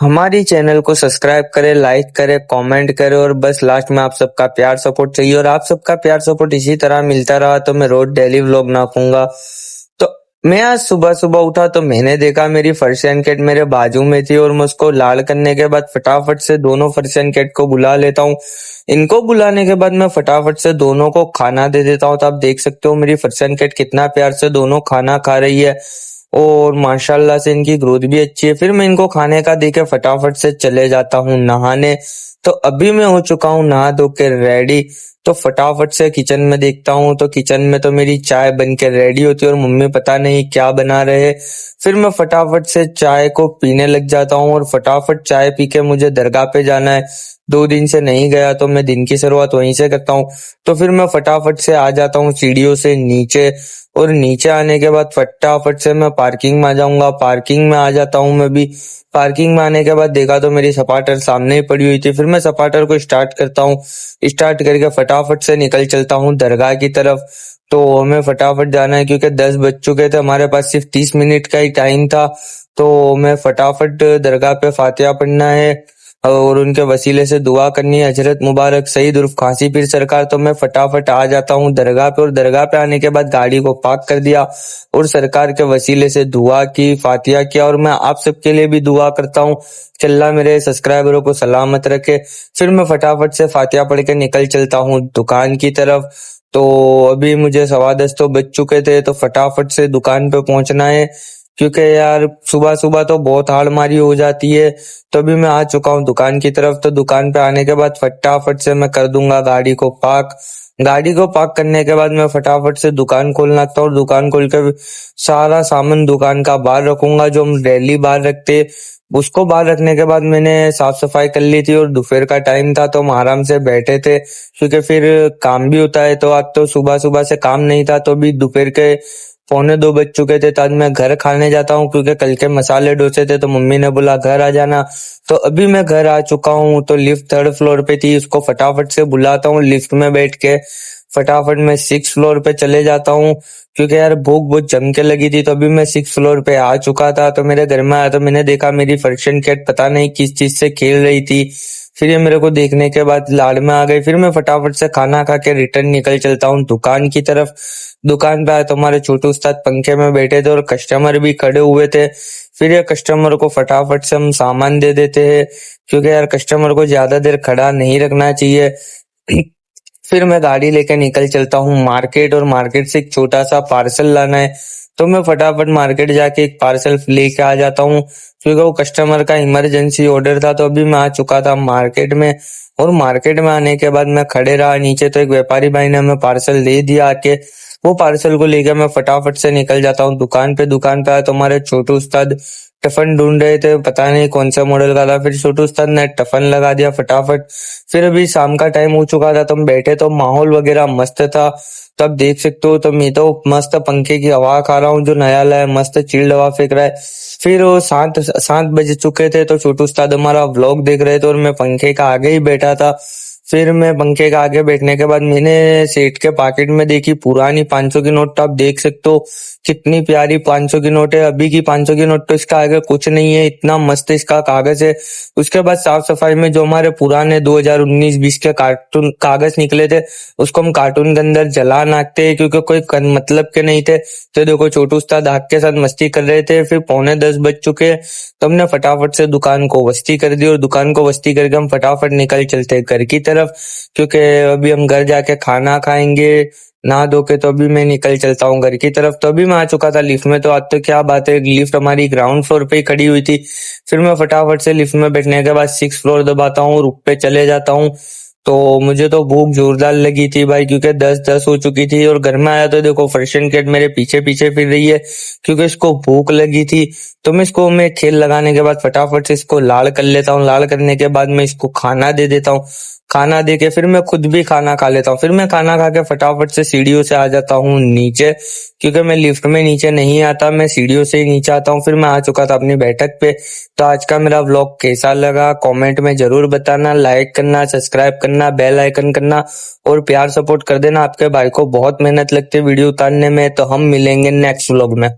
हमारी चैनल को सब्सक्राइब करें, लाइक करें, कमेंट करें और बस लास्ट में आप सबका प्यार सपोर्ट चाहिए और आप सबका प्यार सपोर्ट इसी तरह मिलता रहा तो मैं रोज डेली व्लॉग नापूंगा। तो मैं आज सुबह सुबह उठा तो मैंने देखा मेरी पर्शियन कैट मेरे बाजू में थी और मैं उसको लाड़ करने के बाद फटाफट से दोनों पर्शियन कैट को बुला लेता हूँ। इनको बुलाने के बाद मैं फटाफट से दोनों को खाना दे देता हूँ। तो आप देख सकते हो मेरी पर्शियन कैट कितना प्यार से दोनों खाना खा रही है और माशाल्लाह से इनकी ग्रोथ भी अच्छी है। फिर मैं इनको खाने का देके फटाफट से चले जाता हूँ नहाने। तो अभी मैं हो चुका हूँ नहा धो के रेडी। तो फटाफट से किचन में देखता हूँ तो किचन में तो मेरी चाय बन के रेडी होती है और मम्मी पता नहीं क्या बना रहे हैं। फिर मैं फटाफट से चाय को पीने लग जाता हूँ और फटाफट चाय पी के मुझे दरगाह पे जाना है। 2 दिन से नहीं गया तो मैं दिन की शुरुआत वहीं से करता हूँ। तो फिर मैं फटाफट से आ जाता हूँ सीढ़ियों से नीचे और नीचे आने के बाद फटाफट से मैं पार्किंग में आ जाऊंगा। पार्किंग में आ जाता हूँ मैं भी। पार्किंग में आने के बाद देखा तो मेरी सपाटर सामने ही पड़ी हुई थी। फिर मैं सपाटर को स्टार्ट करता हूँ। स्टार्ट करके फटाफट से निकल चलता हूँ दरगाह की तरफ। तो हमें फटाफट जाना है क्योंकि 10 बज चुके थे, हमारे पास सिर्फ 30 मिनट का ही टाइम था। तो मैं फटाफट दरगाह पे फातिहा पढ़ना है और उनके वसीले से दुआ करनी है, हजरत मुबारक सईद उर्फ खांसी पीर सरकार। तो मैं फटाफट आ जाता हूँ दरगाह पे और दरगाह पे आने के बाद गाड़ी को पार्क कर दिया और सरकार के वसीले से दुआ की, फातिहा किया और मैं आप सबके लिए भी दुआ करता हूँ कि अल्लाह मेरे सब्सक्राइबरों को सलामत रखे। फिर मैं फटाफट से फातिहा पढ़ के निकल चलता हूँ दुकान की तरफ। तो अभी मुझे 10:15 तो बज चुके थे तो फटाफट से दुकान पे पहुंचना है क्योंकि यार सुबह सुबह तो बहुत हाड़मारी हो जाती है। तो अभी मैं आ चुका हूँ दुकान की तरफ। तो दुकान पे आने के बाद फटाफट से मैं कर दूंगा गाड़ी को पार्क। गाड़ी को पार्क करने के बाद मैं फटाफट से दुकान खोलना था और दुकान खोल के सारा सामान दुकान का बाहर रखूंगा जो हम डेली बाहर रखते। उसको बाहर रखने के बाद मैंने साफ सफाई कर ली थी और दोपहर का टाइम था तो हम आराम से बैठे थे क्योंकि फिर काम भी होता है। तो आज तो सुबह सुबह से काम नहीं था तो भी दोपहर के 1:45 बज चुके थे। तो आज मैं घर खाने जाता हूँ क्योंकि कल के मसाले डोसे थे तो मम्मी ने बोला घर आ जाना। तो अभी मैं घर आ चुका हूँ। तो लिफ्ट 3rd फ्लोर पे थी, उसको फटाफट से बुलाता हूँ। लिफ्ट में बैठ के फटाफट मैं 6th फ्लोर पे चले जाता हूँ क्योंकि यार भूख बहुत जम के लगी थी। तो अभी मैं 6th फ्लोर पे आ चुका था। तो मेरे घर में आया तो मैंने देखा मेरी पर्शियन कैट पता नहीं किस चीज से खेल रही थी। फिर ये मेरे को देखने के बाद लाड़ में आ गई। फिर मैं फटाफट से खाना खा के रिटर्न निकल चलता हूँ दुकान की तरफ। दुकान पे आया तो हमारे छोटू उस्ताद पंखे में बैठे थे और कस्टमर भी खड़े हुए थे। फिर ये कस्टमर को फटाफट से हम सामान दे देते हैं क्योंकि यार कस्टमर को ज्यादा देर खड़ा नहीं रखना चाहिए। फिर मैं गाड़ी लेकर निकल चलता हूँ मार्केट और मार्केट से एक छोटा सा पार्सल लाना है। तो मैं फटाफट मार्केट जाके एक पार्सल लेके आ जाता हूँ क्योंकि वो कस्टमर का इमरजेंसी ऑर्डर था। तो अभी मैं आ चुका था मार्केट में और मार्केट में आने के बाद मैं खड़े रहा नीचे तो एक व्यापारी भाई ने हमें पार्सल दे दिया आके। वो पार्सल को लेकर मैं फटाफट से निकल जाता हूँ दुकान पे। दुकान पे आया तो हमारे छोटू उस्ताद टफन ढूंढ रहे थे, पता नहीं कौन सा मॉडल का था। फिर छोटू उस्ताद ने टफन लगा दिया फटाफट। फिर अभी शाम का टाइम हो चुका था तो हम बैठे तो माहौल वगैरह मस्त था। तो आप देख सकते हो तो मैं तो मस्त पंखे की हवा खा रहा हूँ जो नया लाया, मस्त चिल्ड हवा फेंक रहा है। फिर वो 7 बज चुके थे तो छोटू उस्ताद हमारा व्लॉग देख रहे थे और मैं पंखे का आगे ही बैठा था। फिर मैं पंखे के आगे बैठने के बाद मैंने सेठ के पॉकेट में देखी पुरानी 500 की नोट। तो आप देख सकते हो कितनी प्यारी 500 की नोट है। अभी की 500 की नोट तो इसका आगे कुछ नहीं है, इतना मस्त इसका कागज है। उसके बाद साफ सफाई में जो हमारे पुराने 2019-20 के कार्टून कागज निकले थे उसको हम कार्टून के अंदर जला नाकते हैं क्योंकि कोई मतलब के नहीं थे। तो देखो छोटू उस्ताद आग के साथ मस्ती कर रहे थे। फिर 9:45 बज चुके तो हमने फटाफट से दुकान को वस्ती कर दी और दुकान को वस्ती करके हम फटाफट निकल चलते घर की तरफ क्योंकि अभी हम घर जाके खाना खाएंगे नहा धो के। तो अभी मैं निकल चलता हूँ घर की तरफ। तो अभी मैं आ चुका था लिफ्ट में। तो आज तो क्या बात है, लिफ्ट हमारी ग्राउंड फ्लोर पे ही खड़ी हुई थी। फिर मैं फटाफट से लिफ्ट में बैठने के बाद 6th फ्लोर दबाता हूँ और ऊपर चले जाता हूँ। तो मुझे तो भूख जोरदार लगी थी भाई क्योंकि 10:10 हो चुकी थी और घर में आया तो देखो पर्शियन कैट मेरे पीछे पीछे फिर रही है क्योंकि इसको भूख लगी थी। तो मैं खेल लगाने के बाद फटाफट से इसको लाड़ कर लेता हूँ। लाड़ करने के बाद मैं इसको खाना दे देता हूँ। खाना दे के फिर मैं खुद भी खाना खा लेता हूँ। फिर मैं खाना खा के फटाफट से सीढ़ियों से आ जाता हूँ नीचे क्योंकि मैं लिफ्ट में नीचे नहीं आता, मैं सीढ़ियों से ही नीचे आता हूँ। फिर मैं आ चुका था अपनी बैठक पे। तो आज का मेरा व्लॉग कैसा लगा कमेंट में जरूर बताना, लाइक करना, सब्सक्राइब करना, बेल आइकन करना और प्यार सपोर्ट कर देना। आपके भाई को बहुत मेहनत लगती है वीडियो उतारने में। तो हम मिलेंगे नेक्स्ट व्लॉग में।